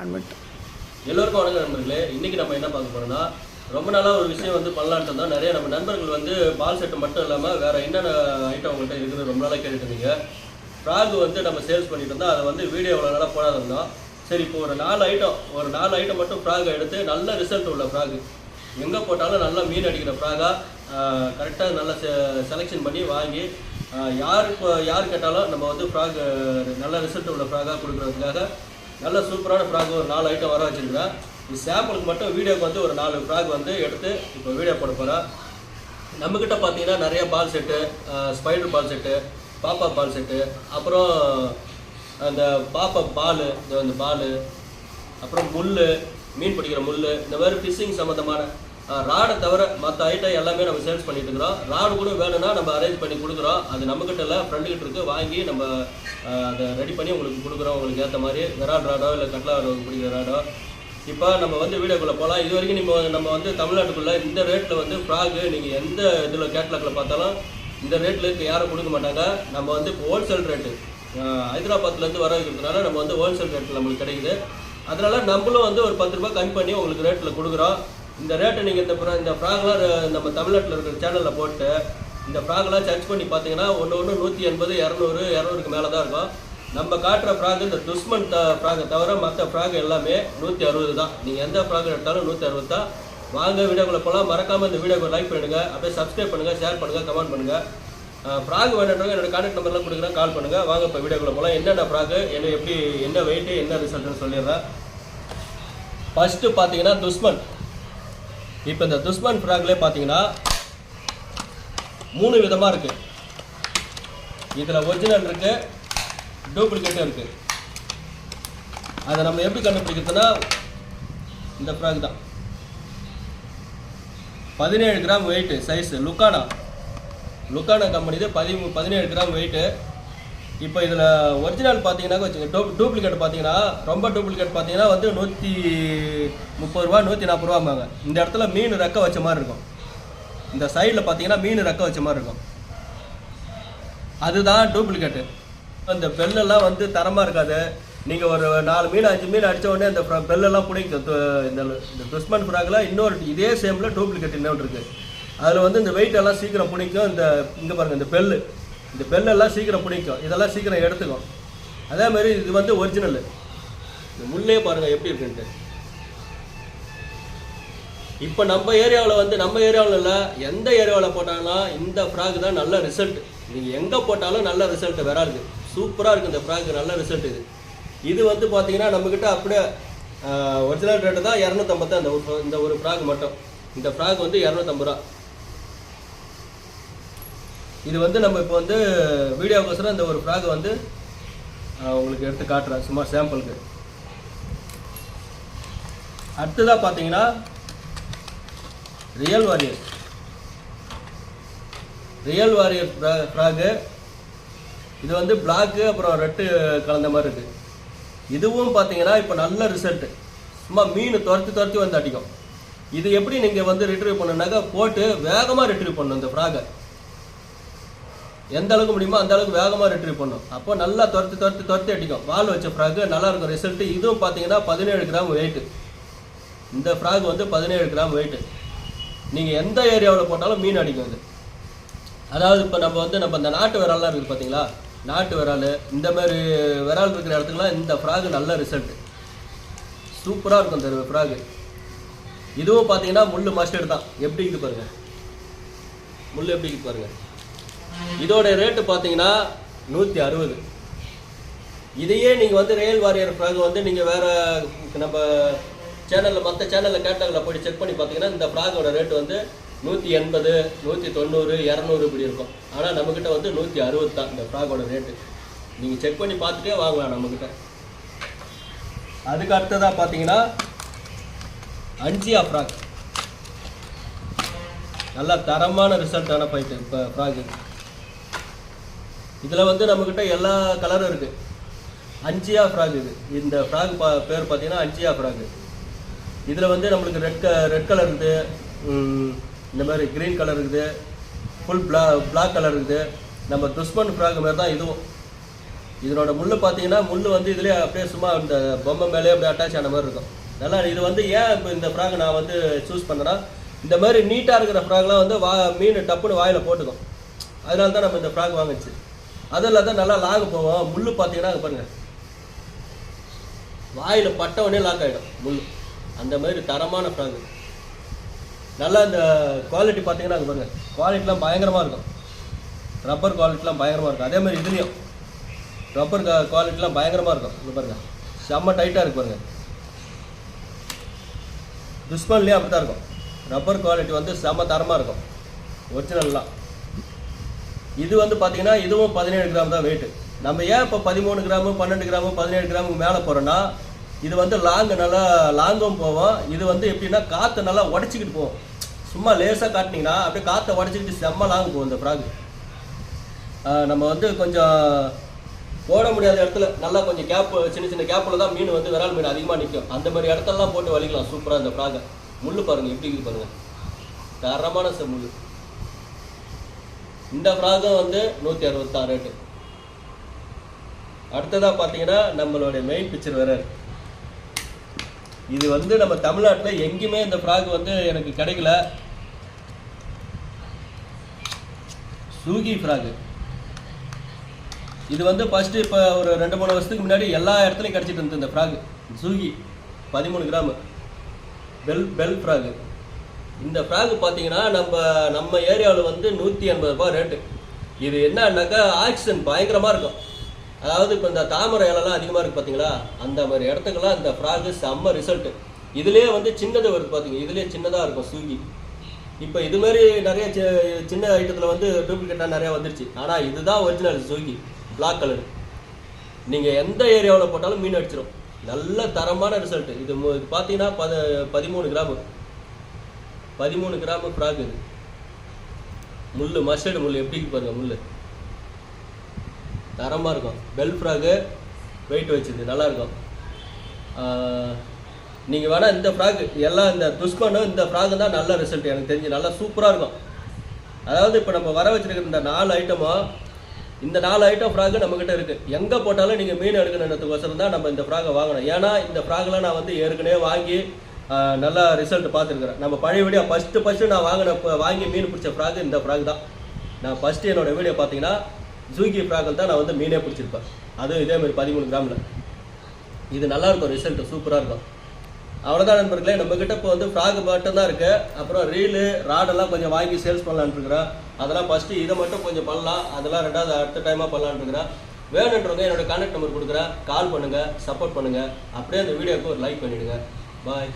Admit. எல்லோருக்கும் வணக்கம் நண்பர்களே. இன்றைக்கி நம்ம என்ன பார்க்க போகிறோம்னா, ரொம்ப நாளாக ஒரு விஷயம் வந்து பண்ணலான்ட்டு தான் நிறைய நம்ம நண்பர்கள் வந்து பால் செட்டு மட்டும் இல்லாமல் வேறு என்னென்ன ஐட்டம் அவங்கள்ட்ட இருக்குது ரொம்ப நாளாக கேட்டுட்டு இருந்தீங்க. ஃப்ராக் வந்து நம்ம சேல்ஸ் பண்ணிட்டு இருந்தோம். அதை வந்து வீடியோ எவ்வளோ நாளாக போடாத இருந்தோம். சரி, இப்போ ஒரு நாலு ஐட்டம் மட்டும் ஃப்ராக் எடுத்து நல்ல ரிசல்ட் உள்ள ஃப்ராக், எங்கே போட்டாலும் நல்லா மீன் அடிக்கிற ஃப்ராகாக கரெக்டாக நல்லா செலெக்ஷன் பண்ணி வாங்கி யார் கேட்டாலும் நம்ம வந்து ஃப்ராக் நல்ல ரிசல்ட் உள்ள ஃப்ராகாக கொடுக்குறதுக்காக நல்ல சூப்பரான ஃப்ராக் ஒரு 4 ஐட்டம் வர வச்சுருக்கிறேன். இது சாம்பிளுக்கு மட்டும் வீடியோக்கு வந்து ஒரு 4 ஃப்ராக் வந்து எடுத்து இப்போ வீடியோ போட போகிறேன். நம்மக்கிட்ட பார்த்தீங்கன்னா நிறைய பால் செட்டு, ஸ்பைடர் பால் செட்டு, பாப்பா பால் செட்டு, அப்புறம் அந்த பாப்பா பால், இந்த பால், அப்புறம் முள், மீன் பிடிக்கிற முள், இந்த மாதிரி ஃபிஷ்ஷிங் சம்மந்தமான ராடை தவிர மற்ற ஐட்டம் எல்லாமே நம்ம சேல்ஸ் பண்ணிட்டு இருக்கிறோம். ராடு கூட வேணும்னா நம்ம அரேஞ்ச் பண்ணி கொடுக்குறோம். அது நம்மக்கிட்ட இல்லை, ஃப்ரெண்டுக்கிட்ட இருக்குது. வாங்கி நம்ம அதை ரெடி பண்ணி உங்களுக்கு கொடுக்குறோம். உங்களுக்கு ஏற்ற மாதிரி விரால் ராடோ இல்லை கட்லா ராடோ பிடிக்கிற ராடோ. இப்போ நம்ம வந்து வீடியோக்குள்ளே போகலாம். இது வரைக்கும் நம்ம வந்து தமிழ்நாட்டுக்குள்ளே இந்த ரேட்டில் வந்து ஃப்ராகு நீங்கள் எந்த இதில் கேட்லாக்கில் பார்த்தாலும் இந்த ரேட்டில் யாரும் கொடுக்க மாட்டாங்க. நம்ம வந்து இப்போ ஹோல்சேல் ரேட்டு ஹைதராபாத்லேருந்து வர வைக்கிறதுனால நம்ம வந்து ஹோல்சேல் ரேட்டில் நம்மளுக்கு கிடைக்குது. அதனால் நம்மளும் வந்து ஒரு 10 ரூபாய் கம்மி பண்ணி உங்களுக்கு ரேட்டில் கொடுக்குறோம். இந்த ரேட்டை நீங்கள் இந்த ஃப்ராக்லாம் நம்ம தமிழ்நாட்டில் இருக்கிற சேனலில் போட்டு இந்த ஃப்ராக்லாம் சர்ச் பண்ணி பார்த்தீங்கன்னா ஒன்று 180, 200, 200க்கு மேலே தான் இருக்கும். நம்ம காட்டுற ஃப்ராக் இந்த துஷ்மன் ஃப்ராகை தவிர மற்ற ஃப்ராக் எல்லாமே 160 தான். நீங்கள் எந்த ஃப்ராக் எடுத்தாலும் 160 தான். வாங்க வீடியோக்குள்ளே போகலாம். மறக்காமல் இந்த வீடியோக்கு லைக் பண்ணுங்கள், அப்படியே சப்ஸ்கிரைப் பண்ணுங்கள், ஷேர் பண்ணுங்கள், கமெண்ட் பண்ணுங்கள். ஃப்ராக் வேணுன்றவங்க என்னோடய கான்டாக்ட் நம்பர்லாம் கொடுக்குறேன், கால் பண்ணுங்கள். வாங்க இப்போ வீடியோக்குள்ளே போகலாம். என்னென்ன ஃப்ராக்கு, என்ன வெயிட்டு, என்ன ரிசல்ட்னு சொல்லிடுறேன். ஃபஸ்ட்டு பார்த்தீங்கன்னா துஷ்மன். இப்போ இந்த துஷ்மன் ஃப்ராக்லேயே பார்த்தீங்கன்னா 3 விதமாக இருக்குது. இதில் ஒரிஜினல் இருக்குது, டூப்ளிகேட்டும் இருக்குது. அதை நம்ம எப்படி கண்டுபிடிக்கிறதுனா இந்த ஃப்ராக் தான். 17 கிராம் வெயிட்டு சைஸு, லுக்கானா கம்பெனி இது. 17 கிராம் வெயிட்டு. இப்போ இதில் ஒரிஜினல் பார்த்தீங்கன்னா வச்சுங்க, டூப்ளிகேட் பார்த்தீங்கன்னா ரொம்ப டூப்ளிகேட் பார்த்தீங்கன்னா வந்து 130 ரூபா 140 ரூபாம்பாங்க. இந்த இடத்துல மீன் ரெக்க வச்ச மாதிரி இருக்கும். இந்த சைடில் பார்த்தீங்கன்னா மீன் ரெக்க வச்ச மாதிரி இருக்கும். அதுதான் டூப்ளிகேட்டு. இந்த பெல்லெல்லாம் வந்து தரமாக இருக்காது. நீங்கள் ஒரு 4 மீன் 5 மீன் அடித்த உடனே இந்த பெல்லெல்லாம் பிடிக்கும். இந்த துஷ்மன் ஃப்ராகில் இன்னொரு இதே சேமில் டூப்ளிகேட் இன்னொன்று இருக்குது. அதில் வந்து இந்த வெயிட் எல்லாம் சீக்கிரம் பிடிக்கும். இங்கே பாருங்கள், இந்த பெல்லெல்லாம் சீக்கிரம் பிடிக்கும். இதெல்லாம் சீக்கிரம் எடுத்துக்கும். அதேமாதிரி இது வந்து ஒரிஜினல். இந்த முள்ளே பாருங்கள் எப்படி இருக்குன்ட்டு. இப்போ நம்ம ஏரியாவில் இல்லை, எந்த ஏரியாவில் போட்டாலும் இந்த ஃப்ராக் தான் நல்ல ரிசல்ட். நீங்கள் எங்கே போட்டாலும் நல்ல ரிசல்ட் வராது. சூப்பராக இருக்குது இந்த ஃப்ராக், நல்ல ரிசல்ட் இது வந்து பார்த்தீங்கன்னா நம்மக்கிட்ட அப்படியே ஒரிஜினல் ரேட்டு தான் 250 தான். இந்த ஒரு ஃப்ராக் மட்டும். இந்த ஃப்ராக் வந்து 250 ரூபா. இது வந்து நம்ம இப்போ வந்து வீடியோக்கோசரம் இந்த ஒரு ஃப்ராக் வந்து உங்களுக்கு எடுத்து காட்டுறேன், சும்மா சாம்பிளுக்கு. அடுத்ததாக பார்த்தீங்கன்னா ரியல் வாரியர் ஃப்ராகு. இது வந்து பிளாக்கு அப்புறம் ரெட்டு கலந்த மாதிரி இருக்குது. இதுவும் பார்த்தீங்கன்னா இப்போ நல்ல ரிசல்ட்டு. சும்மா மீன் துரத்தி வந்து அடிக்கும். இது எப்படி நீங்கள் வந்து ரிட்ரீவ் பண்ணுனாக்கா போட்டு வேகமாக ரிட்ரீவ் பண்ணணும். இந்த ஃப்ராகை எந்த அளவுக்கு முடியுமோ அந்த அளவுக்கு வேகமாக ரிட்ரீவ் பண்ணும். அப்போ நல்லா துரத்தி அடிக்கும். வால் வச்ச ஃப்ராகு நல்லாயிருக்கும் ரிசல்ட்டு. இதுவும் பார்த்தீங்கன்னா 17 கிராம் வெயிட்டு. இந்த ஃப்ராக் வந்து 17 கிராம் வெயிட்டு. நீங்கள் எந்த ஏரியாவில் போட்டாலும் மீன் அடிக்கும் இது. அதாவது இப்போ நம்ம இந்த நாட்டு விரால்லாம் இருக்குது பார்த்தீங்களா, நாட்டு விரால், இந்த மாதிரி விரால் இருக்கிற இடத்துக்குலாம் இந்த ஃப்ராகு நல்ல ரிசல்ட்டு. சூப்பராக இருக்கும் இந்த ஃப்ராகு. இதுவும் பார்த்தீங்கன்னா முள் மஸ்டர்ட் தான். எப்படி இருக்குது பாருங்கள், முள் எப்படி இருக்குது பாருங்கள். இதோட ரேட்டு பார்த்தீங்கன்னா 160. இதையே நீங்கள் வந்து ரியல் வாரியர் ஃப்ராக் வந்து நீங்கள் வேறு நம்ம மற்ற சேனலில் கேட்டகில் போய் செக் பண்ணி பார்த்தீங்கன்னா இந்த ஃப்ராகோட ரேட்டு வந்து 180, 190, 200 இப்படி இருக்கும். ஆனால் நம்மக்கிட்ட வந்து 160 தான் இந்த ஃப்ராகோட ரேட்டு. நீங்கள் செக் பண்ணி பார்த்துட்டே வாங்கலாம் நம்மக்கிட்ட. அதுக்கு அடுத்ததாக பார்த்தீங்கன்னா அஞ்சியா ஃப்ராக். நல்லா தரமான ரிசல்ட்டான ஃபைட்டு இப்போ ஃப்ராகு. இதில் வந்து நம்மக்கிட்ட எல்லா கலரும் இருக்குது. அஞ்சியா ஃப்ராக் இது. இந்த ஃப்ராக் பேர் பார்த்தீங்கன்னா அஞ்சியா ஃப்ராகு. இதில் வந்து நம்மளுக்கு ரெட் கலர் இருக்குது, இந்த மாதிரி க்ரீன் கலர் இருக்குது, ஃபுல் பிளாக் கலர் இருக்குது. நம்ம துஷ்மன் ஃப்ராக் மாதிரி தான் இதுவும். இதனோட முள் பார்த்தீங்கன்னா முள் வந்து இதுலேயே அப்படியே சும்மா இந்த பொம்மை மேலேயே அப்படியே அட்டாச் ஆன மாதிரி இருக்கும். நல்லா இது வந்து ஏன் இப்போ இந்த ஃப்ராக் நான் வந்து சூஸ் பண்ணுறேன்னா, இந்த மாதிரி நீட்டாக இருக்கிற ஃப்ராக்லாம் வந்து மீன் டப்புன்னு வாயில் போட்டுக்கும். அதனால தான் நம்ம இந்த ஃப்ராக் வாங்கிச்சு. அதில் தான் நல்லா லாக் போவோம். முள் பார்த்தீங்கன்னா அது பாருங்கள், வாயில் பட்டவனே லாக் ஆகிடும் முள். அந்த மாதிரி தரமான ஃப்ராக். நல்லா இந்த குவாலிட்டி பார்த்தீங்கன்னா அது பாருங்கள், குவாலிட்டிலாம் பயங்கரமாக இருக்கும். ரப்பர் குவாலிட்டிலாம் பயங்கரமாக இருக்கும். அதே மாதிரி இதுலேயும் ரப்பர் குவாலிட்டிலாம் பயங்கரமாக இருக்கும். இது பாருங்கள், செம்ம டைட்டாக இருக்கு பாருங்கள். துஷ்மன்லேயும் அப்படி தான் இருக்கும். ரப்பர் குவாலிட்டி வந்து செம்ம தரமாக இருக்கும் ஒரிஜினல்லாம். இது வந்து பார்த்தீங்கன்னா இதுவும் 17 கிராம் தான் வெயிட்டு. நம்ம ஏன் இப்போ 13 கிராமு 12 கிராமு 17 கிராமுக்கு மேலே போகிறோன்னா, இது வந்து நல்லா லாங்கும் போவோம். இது வந்து எப்படின்னா காற்றை நல்லா உடச்சிக்கிட்டு போவோம். சும்மா லேசாக காட்டினீங்கன்னா அப்படியே காற்றை உடச்சிக்கிட்டு செம்ம லாங் போகும் இந்த ஃப்ராக். நம்ம வந்து கொஞ்சம் போட முடியாத இடத்துல நல்லா கொஞ்சம் சின்ன சின்ன கேப்பில் தான் மீன் வந்து விரால் மீன் அதிகமாக நிற்கும். அந்த மாதிரி இடத்தெல்லாம் போட்டு வலிக்கலாம் சூப்பராக இந்த ஃப்ராகை. முள் பாருங்கள் எப்படி இருக்குது பாருங்கள், தரமான முள். இந்த ஃப்ராகும் வந்து 166 ரேட்டு. அடுத்ததாக பார்த்தீங்கன்னா நம்மளுடைய மெயின் பிக்சர் வேற. இது வந்து நம்ம தமிழ்நாட்டில் எங்கேயுமே இந்த ஃப்ராக் வந்து எனக்கு கிடைக்கல. Suu Kyi frock. இது வந்து ஃபஸ்ட்டு இப்போ ஒரு 2-3 வருஷத்துக்கு முன்னாடி எல்லா இடத்துலையும் கிடச்சிட்டு இருந்தது இந்த frock. Suu Kyi 13 gram bell frock. இந்த ஃப்ராக் பார்த்தீங்கன்னா நம்ம ஏரியாவில் வந்து 180 ரூபா ரேட்டு. இது என்னன்னாக்கா ஆக்சிஜன் பயங்கரமாக இருக்கும். அதாவது இப்போ இந்த தாமரை இலெல்லாம் அதிகமாக இருக்குது பார்த்தீங்களா, அந்த மாதிரி இடத்துக்கெல்லாம் இந்த ஃப்ராக் செம்ம ரிசல்ட்டு. இதுலேயே வந்து சின்னது வருது பார்த்தீங்க, இதுலேயே சின்னதாக இருக்கும் சூகி. இப்போ இதுமாரி நிறைய சின்ன ஐட்டத்தில் வந்து டூப்ளிகேட்டாக நிறையா வந்துருச்சு. ஆனால் இதுதான் ஒரிஜினல் சூகி, பிளாக் கலர். நீங்கள் எந்த ஏரியாவில் போட்டாலும் மீன் அடிச்சிடும். நல்ல தரமான ரிசல்ட்டு. இது பார்த்தீங்கன்னா 13 கிராமு 13 கிராமு ஃப்ராக். இது முள் மஸ்டர்டு முள் எப்படி பாருங்கள், முள் தரமாக இருக்கும். பெல் ஃப்ராகு வெயிட் வச்சுது நல்லாயிருக்கும். நீங்கள் வேணால் இந்த ஃப்ராக் எல்லாம் இந்த துஷ்மனும் இந்த ஃப்ராகு தான் நல்ல ரிசல்ட் எனக்கு தெரிஞ்சு, நல்லா சூப்பராக இருக்கும். அதாவது இப்போ நம்ம வர வச்சுருக்கிற இந்த 4 ஐட்டமும், இந்த 4 ஐட்டம் ஃப்ராகு நம்மக்கிட்ட இருக்குது. எங்கே போட்டாலும் நீங்கள் மீன் எடுக்கணுன்றதுக்கோசரம் தான் நம்ம இந்த ஃப்ராகை வாங்கணும். ஏன்னா இந்த ஃப்ராகெலாம் நான் வந்து ஏற்கனவே வாங்கி நல்லா ரிசல்ட் பார்த்துருக்குறேன். நம்ம பழைய வீடியோ ஃபஸ்ட்டு நான் வாங்கி மீன் பிடிச்ச ஃப்ராக் இந்த ஃப்ராக் தான். நான் ஃபஸ்ட்டு என்னோடய வீடியோ பார்த்தீங்கன்னா ஜூகி ஃப்ராகில் தான் நான் வந்து மீனே பிடிச்சிருப்பேன். அதுவும் இதேமாதிரி 13 கிராமில். இது நல்லாயிருக்கும், ரிசல்ட்டு சூப்பராக இருக்கும். அவ்வளோதான் நண்பர்களே, நம்மக்கிட்ட இப்போ வந்து ஃப்ராக் மட்டும்தான் இருக்குது. அப்புறம் ரீலு ராடெல்லாம் கொஞ்சம் வாங்கி சேல்ஸ் பண்ணலான்னு இருக்கிறேன். அதெல்லாம் ஃபஸ்ட்டு இதை மட்டும் கொஞ்சம் பண்ணலாம், அதெல்லாம் ரெண்டாவது அடுத்த டைமாக பண்ணலான்னு இருக்கிறேன். வேணுன்றவங்க என்னோடய கான்டாக்ட் நம்பர் கொடுக்குறேன், கால் பண்ணுங்கள், சப்போர்ட் பண்ணுங்கள். அப்படியே அந்த வீடியோவுக்கு ஒரு லைக் பண்ணிவிடுங்க. பாய்.